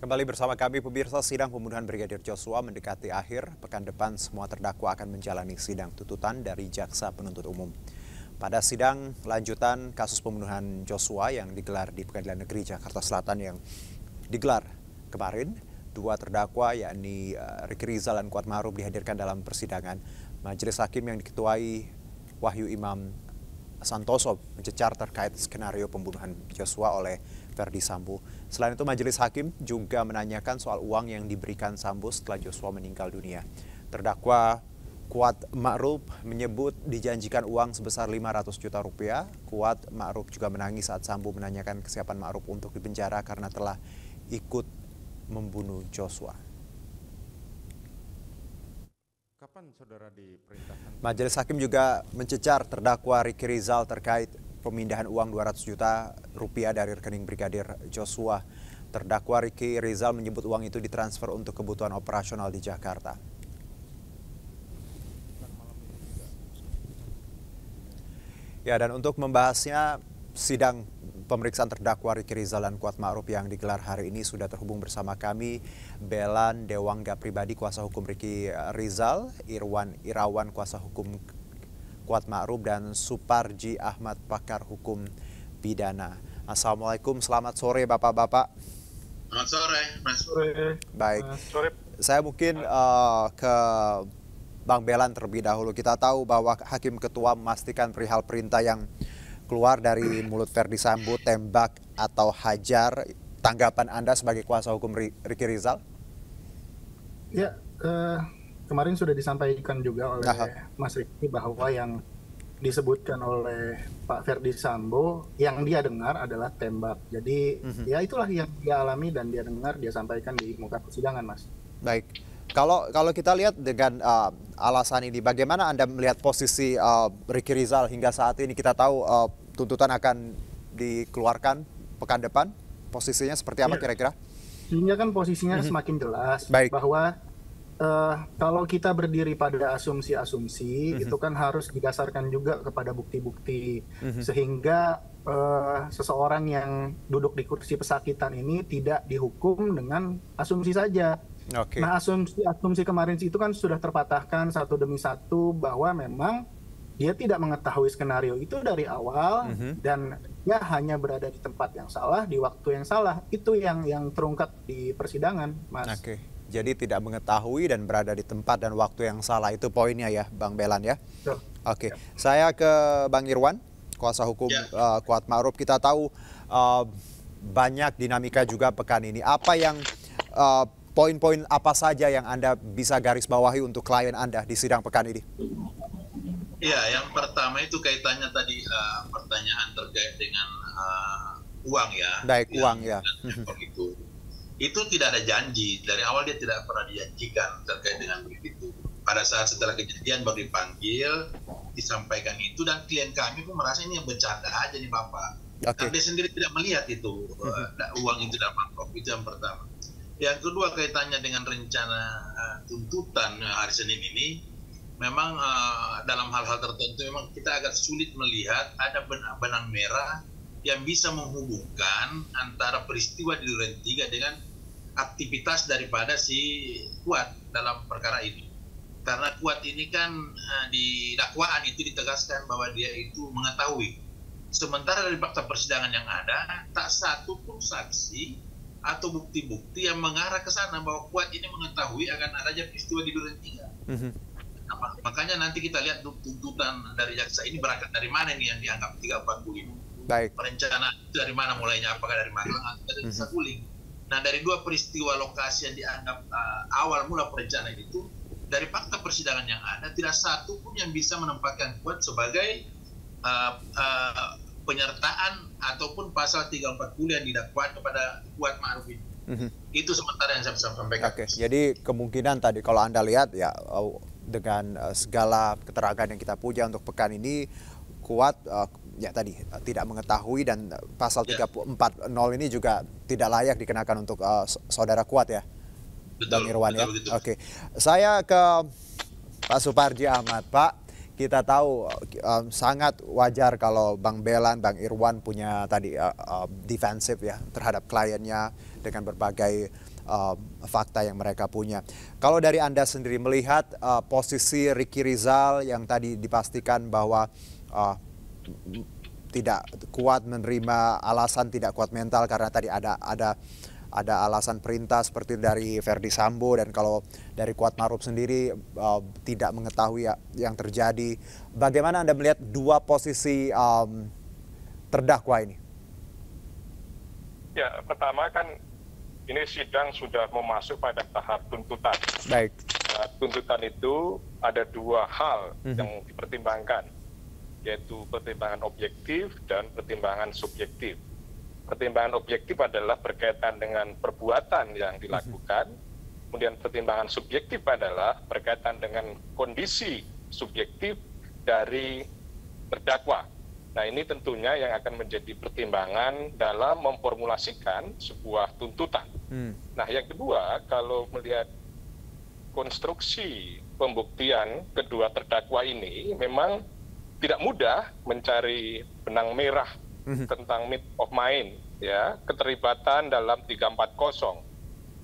Kembali bersama kami pemirsa, sidang pembunuhan Brigadir Joshua mendekati akhir. Pekan depan semua terdakwa akan menjalani sidang tuntutan dari jaksa penuntut umum. Pada sidang lanjutan kasus pembunuhan Joshua yang digelar di Pengadilan Negeri Jakarta Selatan yang digelar kemarin, dua terdakwa yakni Ricky Rizal dan Kuat Ma'ruf dihadirkan dalam persidangan. Majelis hakim yang diketuai Wahyu Imam Santoso mencecar terkait skenario pembunuhan Joshua oleh Verdi Sambo. Selain itu, majelis hakim juga menanyakan soal uang yang diberikan Sambo setelah Joshua meninggal dunia. Terdakwa Kuat Ma'ruf menyebut dijanjikan uang sebesar 500 juta rupiah. Kuat Ma'ruf juga menangis saat Sambo menanyakan kesiapan Ma'ruf untuk dipenjara karena telah ikut membunuh Joshua. Kapan saudara diperintahkan? Majelis hakim juga mencecar terdakwa Ricky Rizal terkait pemindahan uang 200 juta rupiah dari rekening Brigadir Joshua. Terdakwa Ricky Rizal menyebut uang itu ditransfer untuk kebutuhan operasional di Jakarta. Ya, dan untuk membahasnya, sidang pemeriksaan terdakwa Ricky Rizal dan Kuat Ma'ruf yang digelar hari ini sudah terhubung bersama kami Belan Dewangga Pribadi, kuasa hukum Ricky Rizal, Irwan Irawan, kuasa hukum Kuat Ma'ruf, dan Suparji Ahmad, pakar hukum pidana. Assalamualaikum, selamat sore Bapak-Bapak. Selamat sore, Mas. Sore. Baik, Sore. saya mungkin ke Bang Belan terlebih dahulu. Kita tahu bahwa Hakim Ketua memastikan perihal perintah yang keluar dari mulut Verdi Sambo, tembak atau hajar. Tanggapan Anda sebagai kuasa hukum Ricky Rizal? Ya, kemarin sudah disampaikan juga oleh Mas Ricky bahwa yang disebutkan oleh Pak Verdi Sambo yang dia dengar adalah tembak. Jadi ya itulah yang dia alami dan dia dengar, dia sampaikan di muka persidangan, Mas. Baik. Kalau kita lihat dengan alasan ini, bagaimana Anda melihat posisi Ricky Rizal hingga saat ini? Kita tahu tuntutan akan dikeluarkan pekan depan. Posisinya seperti apa kira-kira? Sehingga kan posisinya semakin jelas. Baik. Bahwa kalau kita berdiri pada asumsi-asumsi, itu kan harus didasarkan juga kepada bukti-bukti. Sehingga seseorang yang duduk di kursi pesakitan ini tidak dihukum dengan asumsi saja. Oke. Nah, asumsi kemarin itu kan sudah terpatahkan satu demi satu bahwa memang dia tidak mengetahui skenario itu dari awal dan dia hanya berada di tempat yang salah, di waktu yang salah. Itu yang terungkap di persidangan, Mas. Oke. Jadi tidak mengetahui dan berada di tempat dan waktu yang salah. Itu poinnya ya, Bang Belan ya? Tuh. Oke. Saya ke Bang Irwan, kuasa hukum Kuat Ma'ruf. Kita tahu banyak dinamika juga pekan ini. Apa yang poin-poin apa saja yang Anda bisa garis bawahi untuk klien Anda di sidang pekan ini? Iya, yang pertama itu kaitannya tadi pertanyaan terkait dengan uang ya. Baik, uang ya. Itu tidak ada janji. Dari awal dia tidak pernah dijanjikan terkait dengan begitu. Pada saat setelah kejadian baru dipanggil, disampaikan itu, dan klien kami pun merasa ini yang bercanda aja nih Bapak. Dan dia sendiri tidak melihat itu uang itu dalam amplop. Itu yang pertama. Yang kedua kaitannya dengan rencana tuntutan hari Senin ini, memang dalam hal-hal tertentu memang kita agak sulit melihat ada benang merah yang bisa menghubungkan antara peristiwa di Duren 3 dengan aktivitas daripada si Kuat dalam perkara ini. Karena Kuat ini kan di dakwaan itu ditegaskan bahwa dia itu mengetahui. Sementara dari fakta persidangan yang ada, tak satu pun saksi atau bukti-bukti yang mengarah ke sana bahwa Kuat ini mengetahui akan adanya peristiwa di Duren 3. Nah, makanya nanti kita lihat tuntutan dari jaksa ini berangkat dari mana nih yang dianggap 345. Baik. Perencanaan itu dari mana mulainya, apakah dari Magelang atau dari Saguling. Nah, dari dua peristiwa lokasi yang dianggap awal mula perencanaan itu, dari fakta persidangan yang ada, tidak satu pun yang bisa menempatkan Kuat sebagai penyertaan ataupun pasal 340 yang didakwakan kepada Kuat Ma'ruf ini. Itu sementara yang saya bisa sampaikan. Oke, jadi kemungkinan tadi kalau Anda lihat ya dengan segala keterangan yang kita punya untuk pekan ini, Kuat ya tadi tidak mengetahui, dan pasal 340 ini juga tidak layak dikenakan untuk saudara Kuat ya. Betul, Bang Irwan ya. betul. Oke. Saya ke Pak Suparji Ahmad. Pak, kita tahu sangat wajar kalau Bang Belan, Bang Irwan punya tadi defensif ya terhadap kliennya, dengan berbagai fakta yang mereka punya. Kalau dari Anda sendiri melihat posisi Ricky Rizal yang tadi dipastikan bahwa tidak kuat menerima alasan tidak kuat mental karena tadi ada alasan perintah seperti dari Verdi Sambo, dan kalau dari Kuatmaruf sendiri tidak mengetahui yang terjadi. Bagaimana Anda melihat dua posisi terdakwa ini? Ya, pertama kan ini sidang sudah masuk pada tahap tuntutan. Baik. Nah, tuntutan itu ada dua hal yang dipertimbangkan, yaitu pertimbangan objektif dan pertimbangan subjektif. Pertimbangan objektif adalah berkaitan dengan perbuatan yang dilakukan, kemudian pertimbangan subjektif adalah berkaitan dengan kondisi subjektif dari terdakwa. Nah, ini tentunya yang akan menjadi pertimbangan dalam memformulasikan sebuah tuntutan. Nah, yang kedua, kalau melihat konstruksi pembuktian kedua terdakwa ini, memang tidak mudah mencari benang merah tentang meat of mind, ya, keterlibatan dalam 340.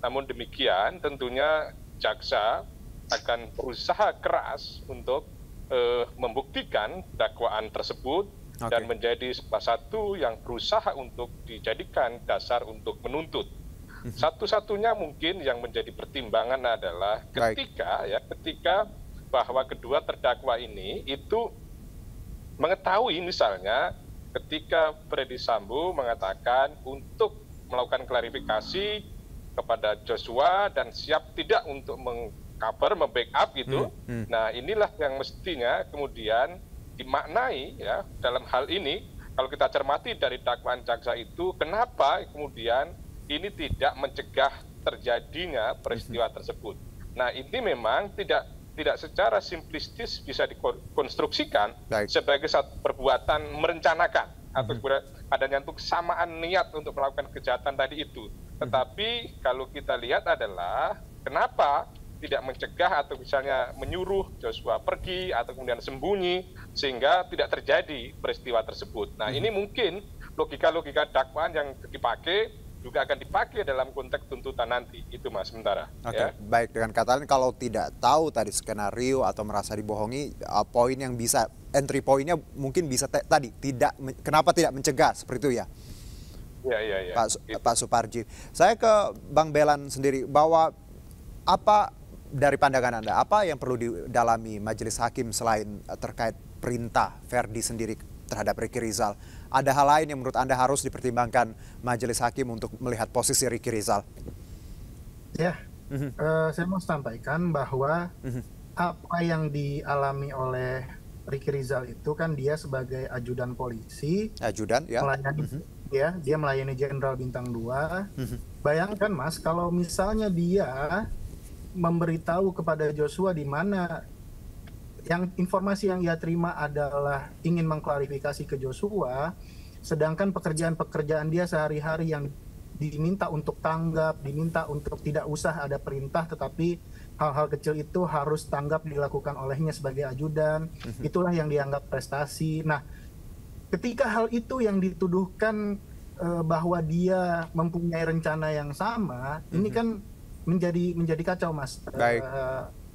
Namun demikian, tentunya jaksa akan berusaha keras untuk membuktikan dakwaan tersebut dan menjadi salah satu yang berusaha untuk dijadikan dasar untuk menuntut. Satu-satunya mungkin yang menjadi pertimbangan adalah ketika bahwa kedua terdakwa ini itu mengetahui, misalnya ketika Verdi Sambo mengatakan untuk melakukan klarifikasi kepada Joshua dan siap tidak untuk meng-cover, membackup gitu. Nah, inilah yang mestinya kemudian dimaknai, ya, dalam hal ini. Kalau kita cermati dari dakwaan jaksa itu, kenapa kemudian ini tidak mencegah terjadinya peristiwa tersebut. Nah, ini memang tidak secara simplistis bisa dikonstruksikan sebagai satu perbuatan merencanakan atau adanya untuk kesamaan niat untuk melakukan kejahatan tadi itu. Tetapi kalau kita lihat adalah kenapa tidak mencegah atau misalnya menyuruh Joshua pergi atau kemudian sembunyi sehingga tidak terjadi peristiwa tersebut. Nah, ini mungkin logika-logika dakwaan yang dipakai juga akan dipakai dalam konteks tuntutan nanti. Itu, Mas, sementara. Ya. Baik, dengan kata lain kalau tidak tahu tadi skenario atau merasa dibohongi, poin yang bisa, entry poinnya mungkin bisa tadi, kenapa tidak mencegah, seperti itu ya? Iya. Pak Suparji. Saya ke Bang Belan sendiri, bahwa apa dari pandangan Anda, apa yang perlu didalami majelis hakim selain terkait perintah Verdi sendiri terhadap Ricky Rizal? Ada hal lain yang menurut Anda harus dipertimbangkan majelis hakim untuk melihat posisi Ricky Rizal? Ya, saya mau sampaikan bahwa apa yang dialami oleh Ricky Rizal itu kan dia sebagai ajudan polisi. Ajudan, ya. Dia melayani Jenderal Bintang 2. Bayangkan, Mas, kalau misalnya dia memberitahu kepada Joshua di mana yang informasi yang ia terima adalah ingin mengklarifikasi ke Joshua, sedangkan pekerjaan-pekerjaan dia sehari-hari yang diminta untuk tanggap, diminta untuk tidak usah ada perintah, tetapi hal-hal kecil itu harus tanggap dilakukan olehnya sebagai ajudan, itulah yang dianggap prestasi. Nah, ketika hal itu yang dituduhkan bahwa dia mempunyai rencana yang sama, ini kan menjadi kacau, Mas.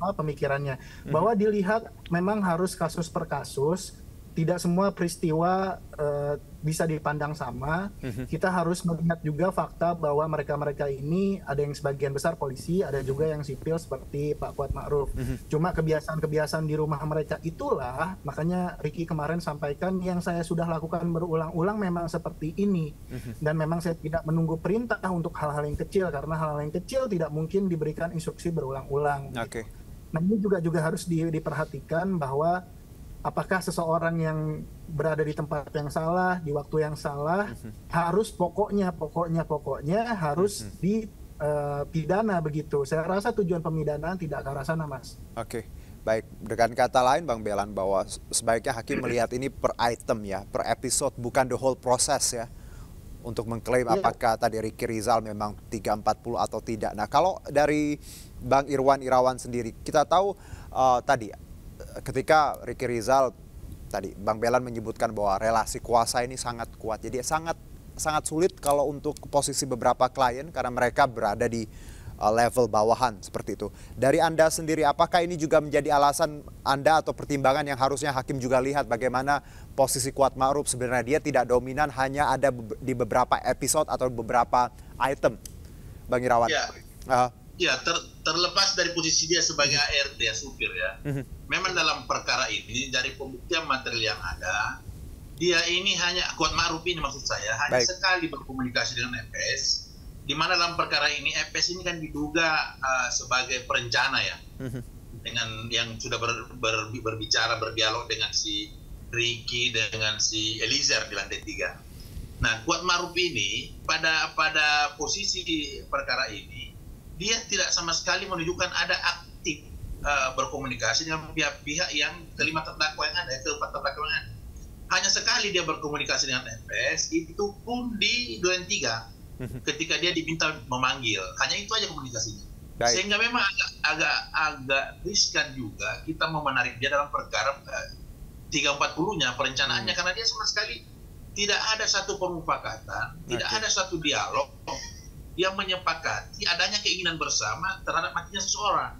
Pemikirannya bahwa dilihat memang harus kasus per kasus, tidak semua peristiwa bisa dipandang sama. Kita harus melihat juga fakta bahwa mereka ini ada yang sebagian besar polisi, ada juga yang sipil seperti Pak Kuatmaruf. Cuma kebiasaan-kebiasaan di rumah mereka itulah, makanya Ricky kemarin sampaikan yang saya sudah lakukan berulang-ulang memang seperti ini. Dan memang saya tidak menunggu perintah untuk hal-hal yang kecil, karena hal-hal yang kecil tidak mungkin diberikan instruksi berulang-ulang. Nah, ini juga harus diperhatikan bahwa apakah seseorang yang berada di tempat yang salah, di waktu yang salah, harus pokoknya harus dipidana begitu. Saya rasa tujuan pemidanaan tidak ke arah sana, Mas. Baik. Dengan kata lain, Bang Belan, bahwa sebaiknya hakim melihat ini per item ya, per episode, bukan the whole process ya, untuk mengklaim apakah tadi Ricky Rizal memang 340 atau tidak. Nah, kalau dari Bang Irwan Irawan sendiri, kita tahu tadi ketika Ricky Rizal tadi Bang Belan menyebutkan bahwa relasi kuasa ini sangat kuat, jadi sangat sangat sulit kalau untuk posisi beberapa klien karena mereka berada di level bawahan seperti itu. Dari Anda sendiri, apakah ini juga menjadi alasan Anda atau pertimbangan yang harusnya hakim juga lihat bagaimana posisi Kuat Ma'ruf sebenarnya dia tidak dominan, hanya ada di beberapa episode atau beberapa item, Bang Irawan? Ya, terlepas dari posisi dia sebagai ART ya, supir ya. Memang dalam perkara ini dari pembuktian material yang ada, dia ini hanya Kuat Ma'ruf ini maksud saya hanya sekali berkomunikasi dengan FS. Di mana dalam perkara ini FS ini kan diduga sebagai perencana ya, dengan yang sudah berbicara berdialog dengan si Ricky dengan si Eliezer di lantai 3. Nah, Kuat Ma'ruf ini pada posisi perkara ini dia tidak sama sekali menunjukkan ada aktif berkomunikasi dengan pihak-pihak yang kelima terdakwa yang ada, keempat terdakwa yang ada. Hanya sekali dia berkomunikasi dengan FS, itu pun di Duren 3. Ketika dia diminta memanggil, hanya itu aja komunikasinya. Sehingga memang agak riskan juga kita mau menarik dia dalam perkara 340-nya perencanaannya, karena dia sama sekali tidak ada satu permufakatan, tidak ada satu dialog yang menyepakati adanya keinginan bersama terhadap matinya seseorang.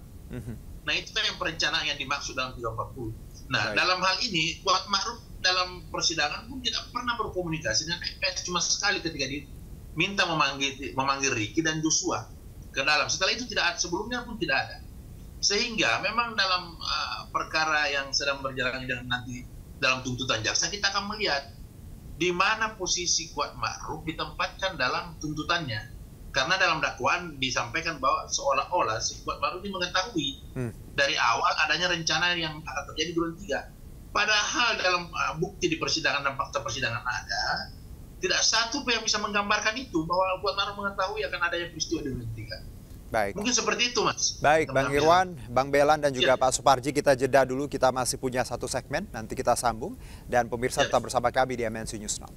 Nah, itu kan yang perencanaan yang dimaksud dalam 340. Nah, dalam hal ini Kuat Ma'ruf dalam persidangan pun tidak pernah berkomunikasi dengan FS, cuma sekali ketika minta memanggil Ricky dan Joshua ke dalam. Setelah itu tidak ada, sebelumnya pun tidak ada. Sehingga memang dalam perkara yang sedang berjalan dan nanti dalam tuntutan jaksa kita akan melihat di mana posisi Kuat Ma'ruf ditempatkan dalam tuntutannya. Karena dalam dakwaan disampaikan bahwa seolah-olah si Kuat Ma'ruf ini mengetahui dari awal adanya rencana yang akan terjadi di Duren 3. Padahal dalam bukti di persidangan dan fakta persidangan ada, tidak satu pun yang bisa menggambarkan itu bahwa Kuat Ma'ruf mengetahui akan adanya peristiwa di Duren 3. Baik. Mungkin seperti itu, Mas. Baik, Bang Irwan, Bang Belan, dan juga Pak Suparji, kita jeda dulu. Kita masih punya satu segmen, nanti kita sambung. Dan pemirsa tetap bersama kami di MNC News Now.